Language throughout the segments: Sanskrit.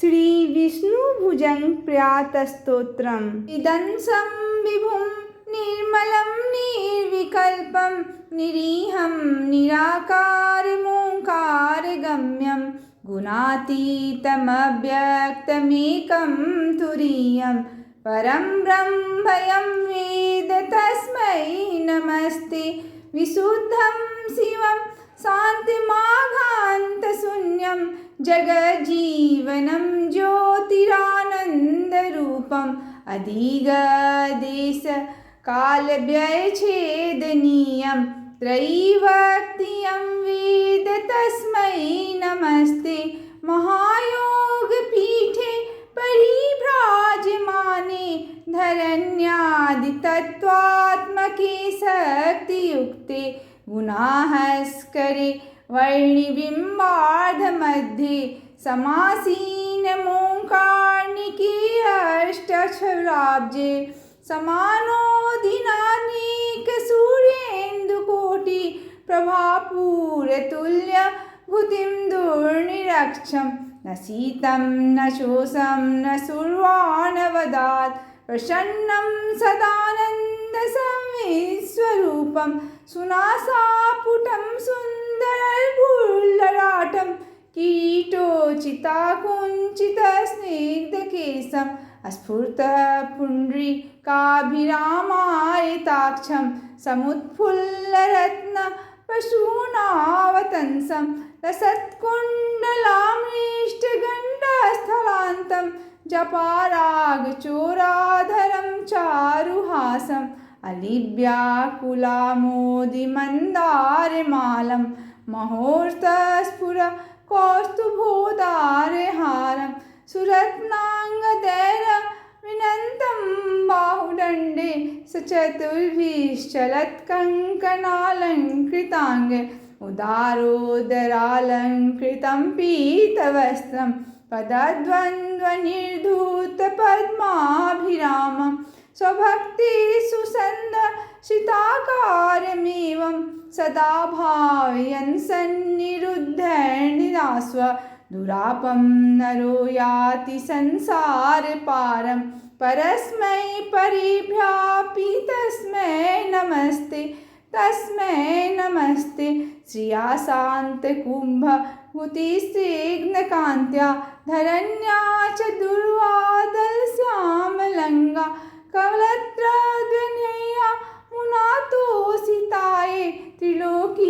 श्रीविष्णुभुजङ्गप्रियातस्तोत्रम् इदंसं विभुं निर्मलं निर्विकल्पं निरीहं निराकारमोङ्कारगम्यं गुणातीतमव्यक्तमेकं तुरीयं परं ब्रह्मयं वेद तस्मै नमस्ते। विशुद्धं शिवं शान्तिमाघान्तशून्यं जगज्जीवनं ज्योतिरानन्दरूपम् अधिगदेशकालव्ययच्छेदनीयं त्रैवर्त्यं वेद तस्मै नमस्ते। महायोगपीठे परिभ्राजमाने धरण्यादितत्त्वात्मके शक्तियुक्ते गुणाहस्करे वर्णिबिम्बार्धमध्ये समासीनमोङ्कारनिके अष्टाक्षराब्जे समानोऽधिनानेकसूर्येन्दुकोटि प्रभापूरतुल्य भूतिं दुर्निरक्षं न शीतं न शोषं न शुर्वाणवदात् प्रसन्नं सदानन्दसंविस्वरूपं सुनासापुटं सुन्दरर्बुललाटं किरीटोचिताकुञ्चितस्निग्धकेशम् स्फुरत्पुण्ड्रीकाभिरामायताक्षं समुत्फुल्लरत्नपशूनावतंसं लसत्कुण्डलामृष्टगण्डस्थलान्तं जपारागचोराधरं चारुहासम् अलिव्याकुलामोदिमन्दारमालं महोर्तस्फुरकौस्तुभोदारहारं सुरत्नाङ्गदैर्विनन्तं बाहुदण्डे सचतुर्भिश्चलत्कङ्कणालङ्कृताङ्गे उदारोदरालङ्कृतं पीतवस्त्रं पदद्वन्द्वनिर्धूतपद्माभिरामं स्वभक्तिसुसन्दर्शिताकारमेवं सदा भावयन् सन्निरुद्धैर्निरास्व दुरापं नरो याति संसारपारं परस्मै परिभ्यापि तस्मै नमस्ते तस्मै नमस्ते। श्रियाशान्तकुम्भभूतिस्निग्धकान्त्या धरण्या च दुर्वादलश्यामलङ्गा कवलत्रध्वनया मुनातोषिताय त्रिलोकीगृहस्थाय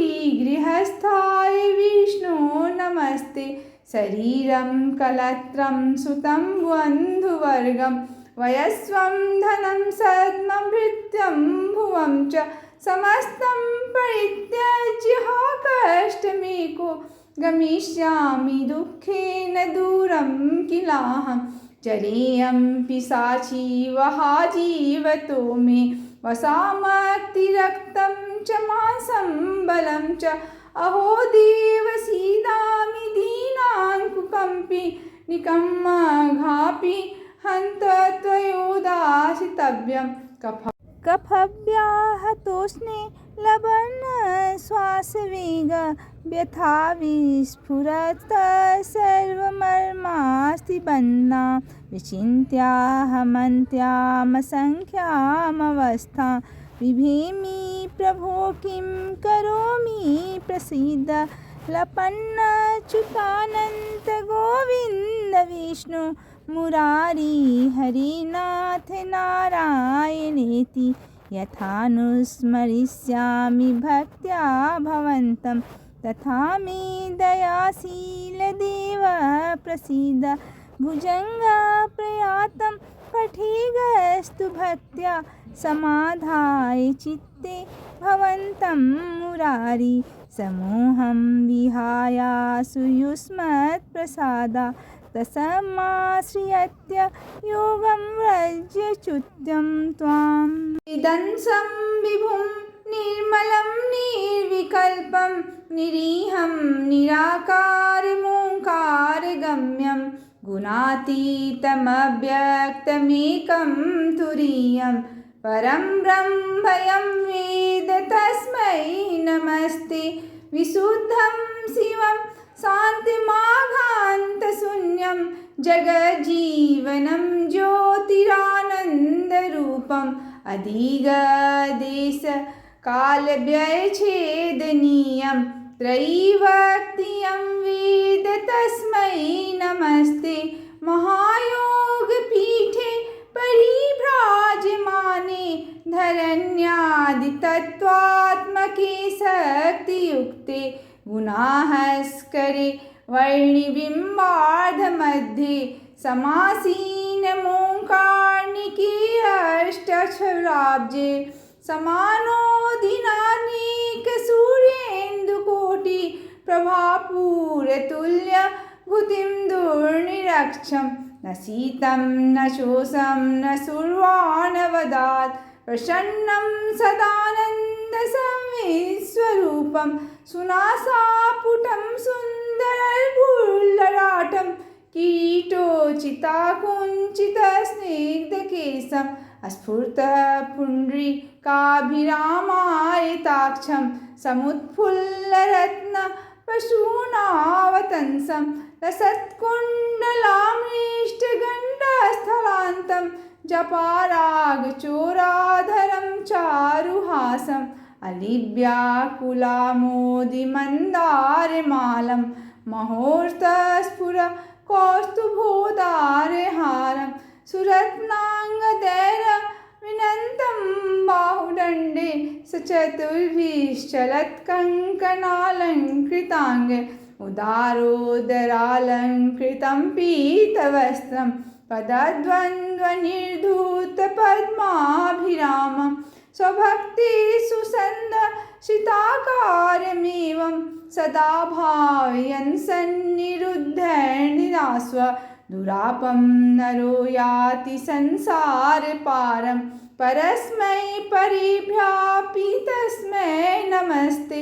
विष्णो नमस्ते। शरीरं कलत्रं सुतं बन्धुवर्गं वयस्वं धनं सद्मभृत्यं भुवं च समस्तं परित्यज्य कष्टमेको गमिष्यामि दुःखेन दूरं किलाहं जलेयं पिशाची वहा जीवतो मे वसामक्तिरक्तं च मांसं बलं च अहो देव सीदामि दीनाङ्कुकम्पि निकम्मघापि हन्त त्वयोदासितव्यं कफव्याहतोष्णे लवणश्वासवेग व्यथा विस्फुरत् सर्वमर्मास्ति बन्धा विचिन्त्याहमन्त्यामसङ्ख्यामवस्था बिभेमि प्रभो किं करोमि प्रसीद लपन्नच्युतानन्त गोविन्द विष्णु मुरारी हरिनाथ नारायणेति यथानुस्मरिष्यामि भक्त्या भवन्तं तथा मे दयाशील देव प्रसीद भुजङ्गप्रयातं पठेगस्तु भक्त्या समाधाय चित्ते भवन्तं मुरारी समूहं विहायासु युष्मत्प्रसादा तस्माश्रियत्य योगं व्रजच्युतं त्वाम् इदंसं विभुं निर्मलं निर्विकल्पं निरीहं निराकारमोङ्कारगम्यं गुणातीतमव्यक्तमेकं तुरीयं परं ब्रह्मयं वेद तस्मै नमस्ते। विशुद्धं शिवं शान्तिमाघान्तशून्यं जगज्जीवनं ज्योतिरानन्दरूपम् अधिगदेशकालव्ययच्छेदनीयं त्रयीवर्तियं वेद तस्मै नमस्ते। महायोगपीठे परिभ्राजमाने धरण्यादितत्त्वात्मके शक्तियुक्ते गुणाहस्करे वर्णिबिम्बार्धमध्ये समासीनमोङ्कारनिके अष्टाक्षराब्जे समानोदिनानेकसूर्येन्दुकोटि प्रभापूरतुल्य भूतिं दुर्निरक्षं न शीतं न शोषं न सुर्वाणवदात् प्रसन्नं सदानन्दसंविस्वरूपं सुनासापुटं सुन्दरर्भुललाटं किरीटोचिताकुञ्चितस्निग्धकेशम् स्फुरत्पुण्ड्रीकाभिरामायताक्षं समुत्फुल्लरत्नपशूनावतंसं लसत्कुण्डलामृष्टगण्डस्थलान्तं जपारागचोराधरं चारुहासम् अलिव्याकुलामोदिमन्दारमालं महोर्तस्फुरकौस्तुभोदारहारं सुरत्नाङ्गदैर्विनन्तं बाहुदण्डे सचतुर्भिश्चलत्कङ्कणालङ्कृताङ्गे उदारोदरालङ्कृतं पीतवस्त्रं पदद्वन्द्वनिर्धूतपद्माभिरामं स्वभक्तिषु सन्दर्शिताकारमेवं सदा भावयन् सन्निरुद्धैर्निरास्व दुरापं नरो याति संसारपारं परस्मै परिभ्यापि तस्मै नमस्ते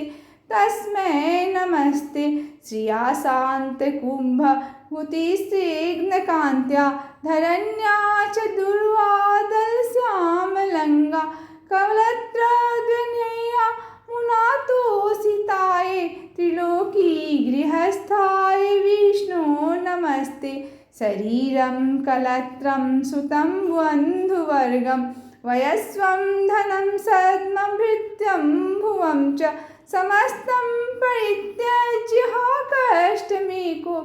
तस्मै नमस्ते। श्रियाशान्तकुम्भभूतिस्निग्धकान्त्या धरण्या च दुर्वादलश्यामलङ्गा कवलत्रद्वनया मुनातोषिताय त्रिलोकी गृहस्थाय विष्णो नमस्ते। शरीरं कलत्रं सुतं बन्धुवर्गं वयस्वं धनं सद्मभृत्यं भुवं च समस्तं परित्यज्य कष्टमेको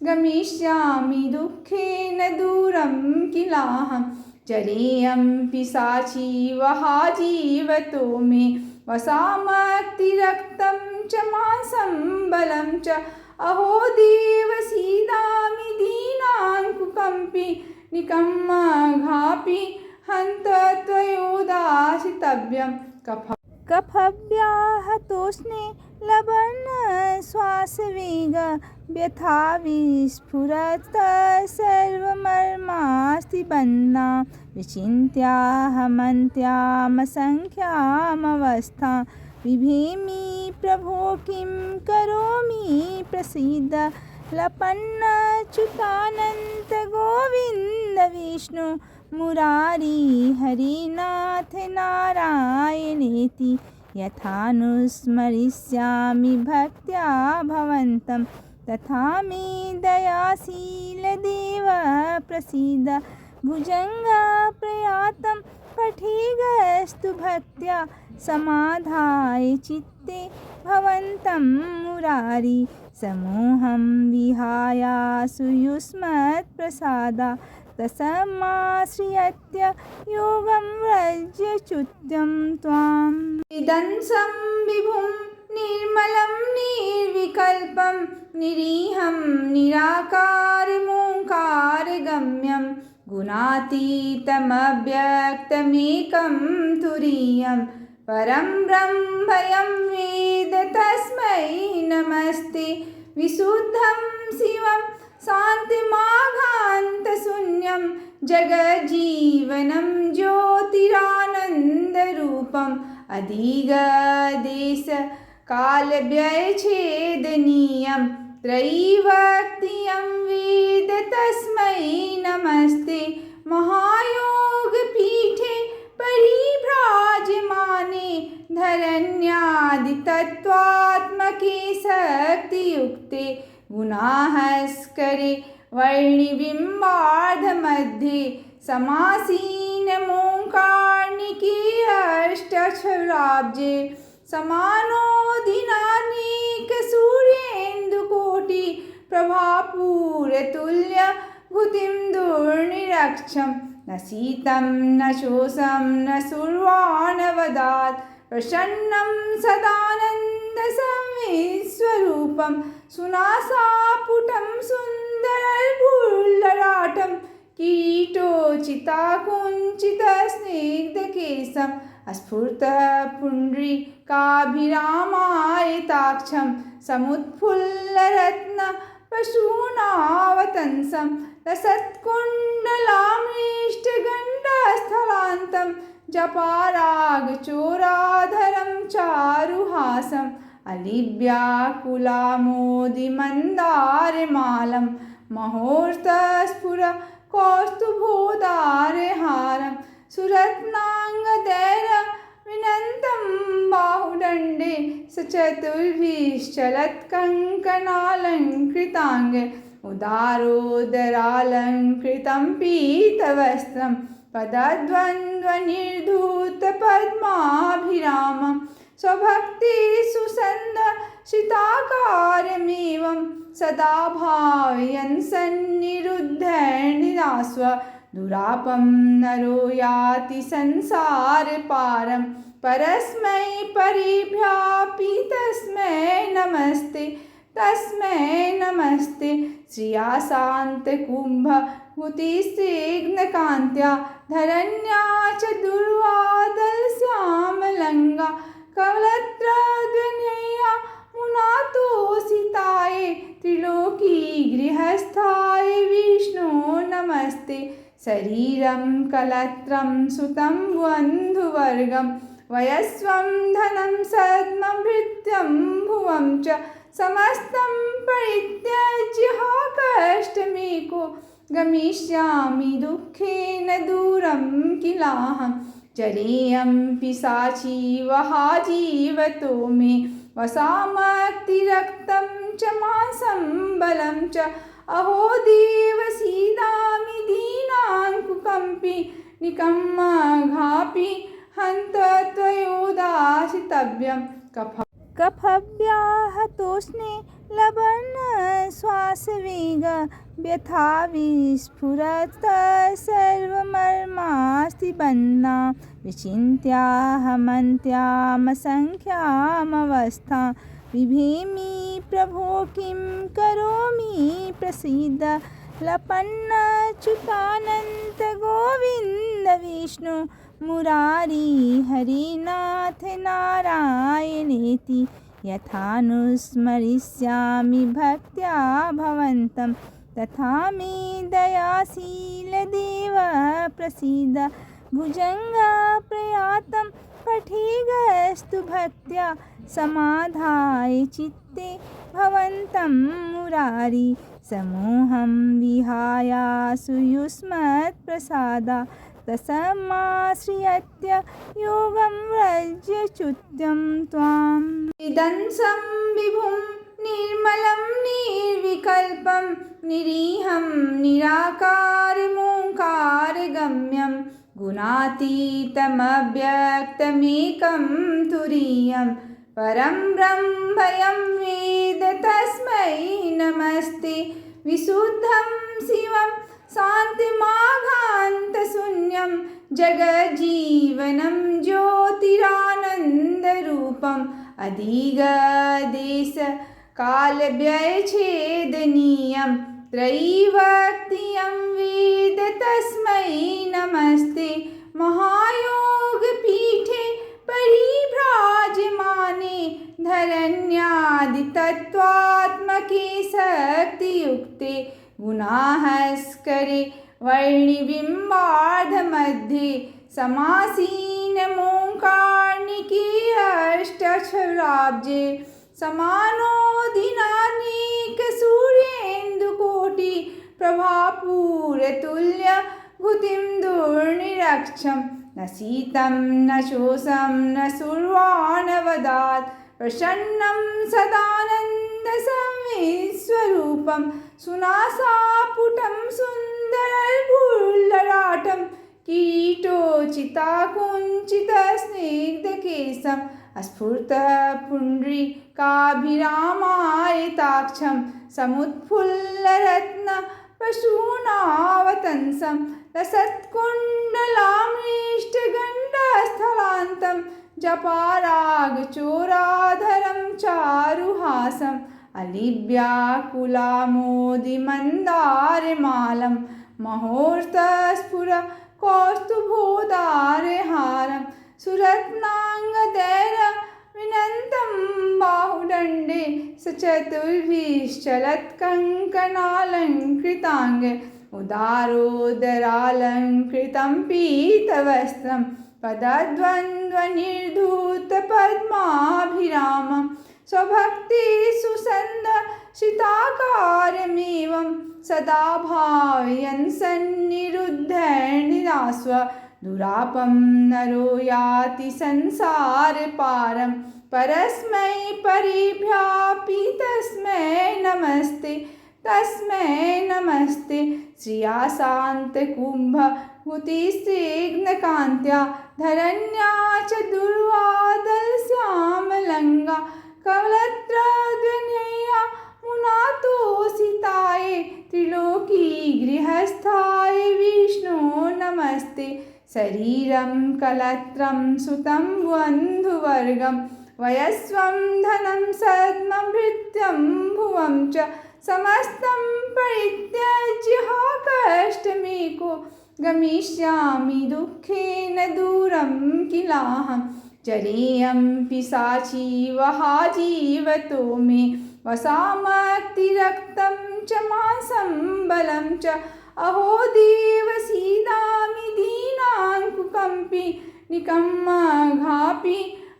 गमिष्यामि दुःखेन दूरं किलाहं जरेयं पिशाची वहा जीवतो मे वसामक्तिरक्तं च मांसं बलं च अहो देव सीदामि दीनाङ्कुकम्पि निकम्मघापि हन्त त्वयोदासितव्यं कफव्याहतोष्णे लवणश्वासवेग व्यथा विस्फुरत् सर्वमर्मास्ति बन्धा विचिन्त्याहमन्त्यामसङ्ख्यामवस्था बिभेमि प्रभो किं करोमि प्रसीद लपन्नच्युतानन्त गोविन्द विष्णु मुरारी हरिनाथ नारायणेति यथानुस्मरिष्यामि भक्त्या भवन्तं तथा मे दयाशील देव प्रसीद भुजङ्गप्रयातं पठेगस्तु भक्त्या समाधाय चित्ते भवन्तं मुरारी समूहं विहायासु युष्मत्प्रसादा तस्माश्रियत्य योगं व्रजच्युतं त्वाम् विदंसं विभुं निर्मलं निर्विकल्पं निरीहं निराकारमोङ्कारगम्यं गुणातीतमव्यक्तमेकं तुरीयं परं ब्रह्मयं वेद तस्मै नमस्ते। विशुद्धं शिवं शान्तिमाघान्तशून्यं जगज्जीवनं ज्योतिरानन्दरूपम् अधिगदेशकालव्ययच्छेदनीयं त्रयीवर्तियं वेद तस्मै नमस्ते। महायोगपीठे परिभ्राजमाने धरण्यादितत्त्वात्मके शक्तियुक्ते वर्णिबिम्बार्धमध्ये समासीनमोङ्कारनिके अष्टाक्षराब्जे समानो दिनानेकसूर्येन्दुकोटि प्रभापूरतुल्य भूतिं दुर्निरक्षं न शीतं न शोषं न सुर्वाणवदात् प्रसन्नं सदानन्दसंविस्वरूपं सुनासापुटं सुन्दरर्बुल्ललाटं किरीटोचिताकुञ्चितस्निग्धकेशम् स्फुरत्पुण्ड्रीकाभिरामायताक्षं समुत्फुल्लरत्नपशूनावतंसं लसत्कुण्डलामृष्टगण्डस्थलान्तं जपारागचोराधरं चारुहासम् अलिव्याकुलामोदिमन्दारमालं महोर्तस्फुरकौस्तुभोदारहारं सुरत्नाङ्गदैर्विनन्तं बाहुदण्डे सचतुर्भिश्चलत्कङ्कणालङ्कृताङ्गे उदारोदरालङ्कृतं पीतवस्त्रं पदद्वन्द्वनिर्धूतपद्माभिरामं स्वभक्तिसुसन्दर्शिताकारमेवं सदा भावयन् सन्निरुद्धैर्निरास्व दुरापं नरो याति संसारपारं परस्मै परिभ्यापि तस्मै नमस्ते तस्मै नमस्ते श्रियाशान्तकुम्भभूतिस्निग्धकान्त्या धरण्या च दुर्वादलश्यामलङ्गा कवलत्रध्वनया मुनातोषिताय त्रिलोकी गृहस्थाय विष्णो नमस्ते शरीरं कलत्रं सुतं बन्धुवर्गं वयस्वं धनं सद्मभृत्यं भुवं च समस्तं परित्यज्य कष्टमेको गमिष्यामि दुःखेन दूरं किलाहं जरेयं पिशाची वहाजीवतो मे वसामक्तिरक्तं च मांसं बलं च अहो देव सीदामि दीनाङ्कुकम्पि निकम्मघापि हन्त त्वयोदासितव्यं कफव्याहतोष्णे लवणश्वासवेग व्यथा विस्फुरत् सर्वमर्मास्ति बन्धा विचिन्त्याहमन्त्यामसङ्ख्यामवस्था बिभेमि प्रभो किं करोमि प्रसीद लपन्नच्युतानन्त गोविन्द विष्णु मुरारी हरिनाथ नारायणेति यथानुस्मरिष्यामि भक्त्या भवन्तं तथा मे दयाशीलदेव प्रसीद भुजङ्गप्रयातं पठेगस्तु भक्त्या समाधाय चित्ते भवन्तं मुरारी समूहं विहायासु युष्मत्प्रसादा तस्माश्रियत्य योगं व्रजच्युतं त्वाम् इदंसं विभुं निर्मलं निर्विकल्पं निरीहं निराकारमोङ्कारगम्यं गुणातीतमव्यक्तमेकं तुरीयं परं ब्रह्मयं वेद तस्मै नमस्ते विशुद्धं शिवं शान्तिमाघान्तशून्यं जगज्जीवनं ज्योतिरानन्दरूपम् अधिगदेशकालव्ययच्छेदनीयं त्रयीवर्तियं वेद तस्मै नमस्ते महायोगपीठे परिभ्राजमाने धरण्यादितत्त्वात्मके शक्तियुक्ते गुणाहस्करे वर्णिबिम्बार्धमध्ये समासीनमोङ्कारनिके अष्टाक्षराब्जे समानो दिनानेकसूर्येन्दुकोटि प्रभापूरतुल्य भूतिं दुर्निरक्षं न शीतं न शोषं न सुर्वाणवदात् प्रसन्नं सदानन्द सदानन्दसंविस्वरूपं सुनासापुटं सुन्दरर्बुल्ललाटं कीटोचिताकुञ्चितस्निग्धकेशम् स्फुर्तपुण्ड्रीकाभिरामायताक्षं समुत्फुल्लरत्नपशूनावतंसं लसत्कुण्डलामृष्टगण्डस्थलान्तं जपारागचोराधरं चारुहासम् अलिव्याकुलामोदिमन्दारमालं महोर्तस्फुरकौस्तुभोदारहारं सुरत्नाङ्गदैर्विनन्तं बाहुदण्डे सचतुर्भिश्चलत्कङ्कणालङ्कृताङ्गे उदारोदरालङ्कृतं पीतवस्त्रं पदद्वन्द्वनिर्धूतपद्माभिरामं स्वभक्तिसुसन्दर्शिताकारमेवं सदा भावयन् सन्निरुद्धैर्निरास्व दुरापं नरो याति संसारपारं परस्मै परिभ्यापि तस्मै नमस्ते श्रियाशान्तकुम्भभूतिस्निग्धकान्त्या धरण्या च दुर्वादलश्यामलङ्गा कवलत्रध्वनया मुनातोषिताय त्रिलोकी गृहस्थाय विष्णो नमस्ते शरीरं कलत्रं सुतं बन्धुवर्गं वयस्वं धनं सद्मभृत्यं भुवं च समस्तं परित्यज्य कष्टमेको गमिष्यामि दुःखेन दूरं किलाहं जरेयं पिशाची वहा जीवतो मे वसामक्तिरक्तं च मांसं बलं च अहो देव सीदामि दीनाङ्कुकम्पि निकम्मघापि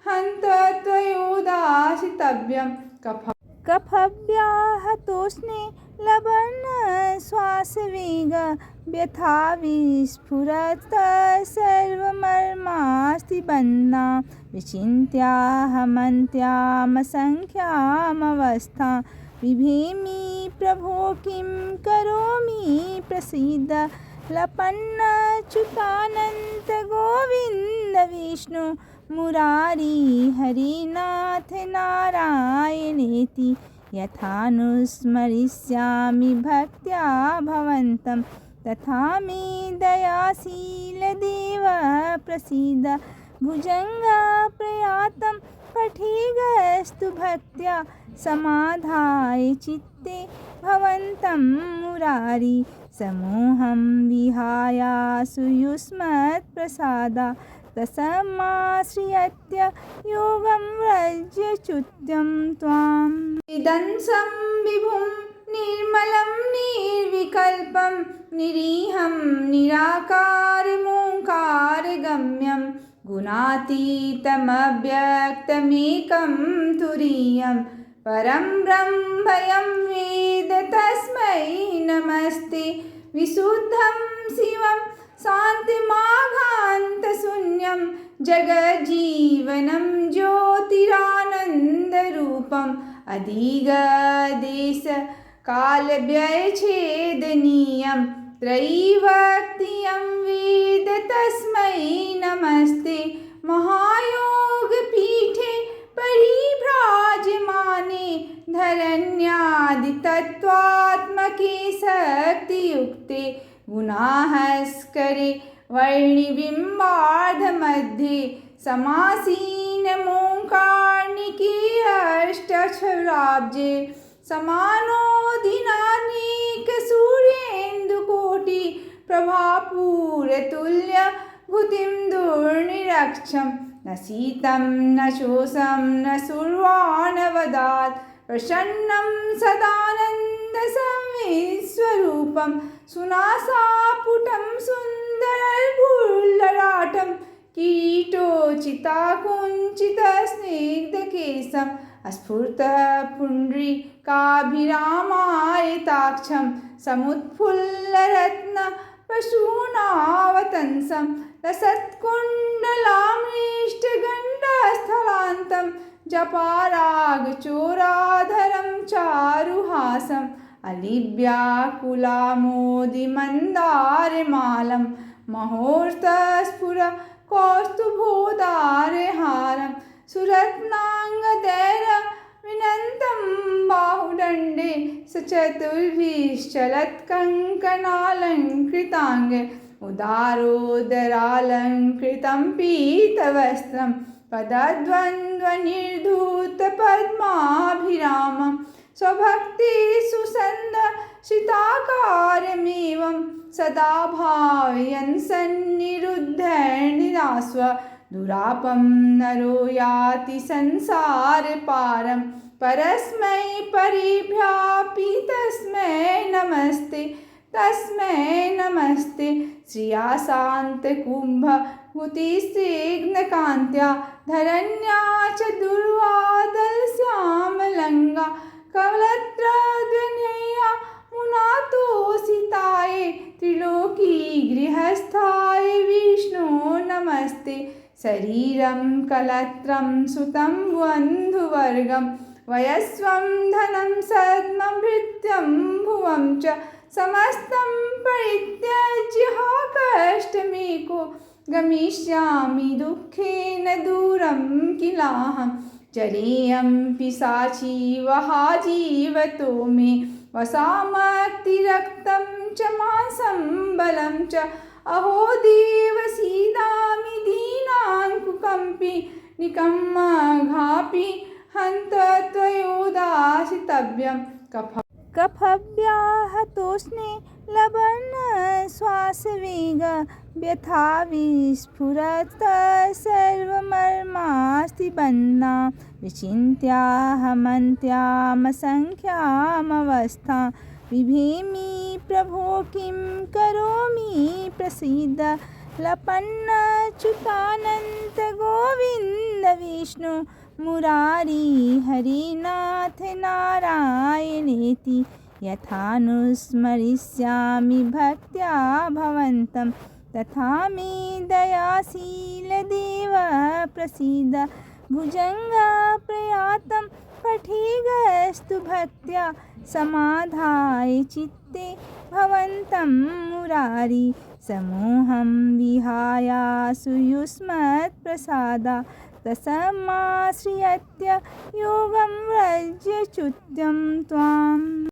हन्त त्वयोदासितव्यं कफव्याहतोष्णे लवणश्वासवेग व्यथा विस्फुरत् सर्वमर्मास्ति बन्धा विचिन्त्याहमन्त्यामसङ्ख्यामवस्था बिभेमि प्रभो किं करोमि प्रसीद लपन्नच्युतानन्त गोविन्द विष्णु मुरारी हरिनाथ नारायणेति यथानुस्मरिष्यामि भक्त्या भवन्तं तथा मे दयाशीलदेव प्रसीद भुजङ्गप्रयातं पठेगस्तु भक्त्या समाधाय चित्ते भवन्तं मुरारी समूहं विहायासु युष्मत्प्रसादा तस्माश्रियत्य योगं व्रजच्युतं त्वाम् इदंसं विभुं निर्मलं निर्विकल्पं निरीहं निराकारमोङ्कारगम्यं गुणातीतमव्यक्तमेकं तुरीयं परं ब्रह्मभयं वेद तस्मै नमस्ते विशुद्धं शिवं शान्तिमाघान्तशून्यं जगज्जीवनं ज्योतिरानन्दरूपम् अधिगदेशकालव्ययच्छेदनीयं त्रयीवर्तियं वेद तस्मै नमस्ते महायोगपीठे परिभ्राजमाने धरण्यादितत्त्वात्मके शक्तियुक्ते गुणाहस्करे वर्णिबिम्बार्धमध्ये समासीनमोङ्कारनिके अष्टक्षराब्जे समानोदिनानेकसूर्येन्दुकोटि प्रभापूरतुल्यभूतिं दुर्निरक्षं न शीतं न शोषं न शुर्वाणवदात् प्रसन्नं सदानन्दसंविस्वरूपं सुनासापुटं सुन्दरर्बुल्ललाटं कीटोचिताकुञ्चितस्निग्धकेशं स्फुर्तपुण्ड्रीकाभिरामायताक्षं समुत्फुल्लरत्नपशूनावतंसं लसत्कुण्डलामृष्टगण्डस्थलान्तं जपारागचोराधरं चारुहासम् अलिव्याकुलामोदिमन्दारमालं महोर्तस्फुरकौस्तुभोदारहारं सुरत्नाङ्गदैर्विनन्तं बाहुदण्डे सचतुर्भिश्चलत्कङ्कणालङ्कृताङ्गे उदारोदरालङ्कृतं पीतवस्त्रं पदद्वन्द्वनिर्धूतपद्माभिरामं स्वभक्तिसुसन्दर्शिताकारमेवं सदा भावयन् सन्निरुद्धैर्निरास्व दुरापं नरो याति संसारपारं परस्मै परिभ्यापि तस्मै नमस्ते श्रियाशान्तकुम्भभूतिस्निग्धकान्त्या धरण्या च दुर्वादलश्यामलङ्गा कवलत्रद्वनया मुनातोषिताय त्रिलोकी गृहस्थाय विष्णो नमस्ते शरीरं कलत्रं सुतं बन्धुवर्गं वयस्वं धनं सद्मभृत्यं भुवं च समस्तं परित्यज्य कष्टमेको गमिष्यामि दुःखेन दूरं किलाहं चरेयं पिशाची वहा जीवतो मे वसामक्तिरक्तं च मांसं बलं च अहो देव सीदामि दीनाङ्कुकम्पि निकम्मघापि हन्त त्वयोदासितव्यं कफव्याहतोष्णे लवणश्वासवेग व्यथा विस्फुरत् सर्वमर्मास्ति बन्धा विचिन्त्याहमन्त्यामसङ्ख्यामवस्था बिभेमि प्रभो किं करोमि प्रसीद लपन्नच्युतानन्त गोविन्द विष्णु मुरारी हरिनाथ नारायणेति यथानुस्मरिष्यामि भक्त्या भवन्तं तथा मे दयाशीलदेव प्रसीद भुजङ्गप्रयातं पठेगस्तु भक्त्या समाधाय चित्ते भवन्तं मुरारी समूहं विहायासु युष्मत्प्रसादा तस्माश्रियत्य योगं व्रजच्युतं त्वाम्।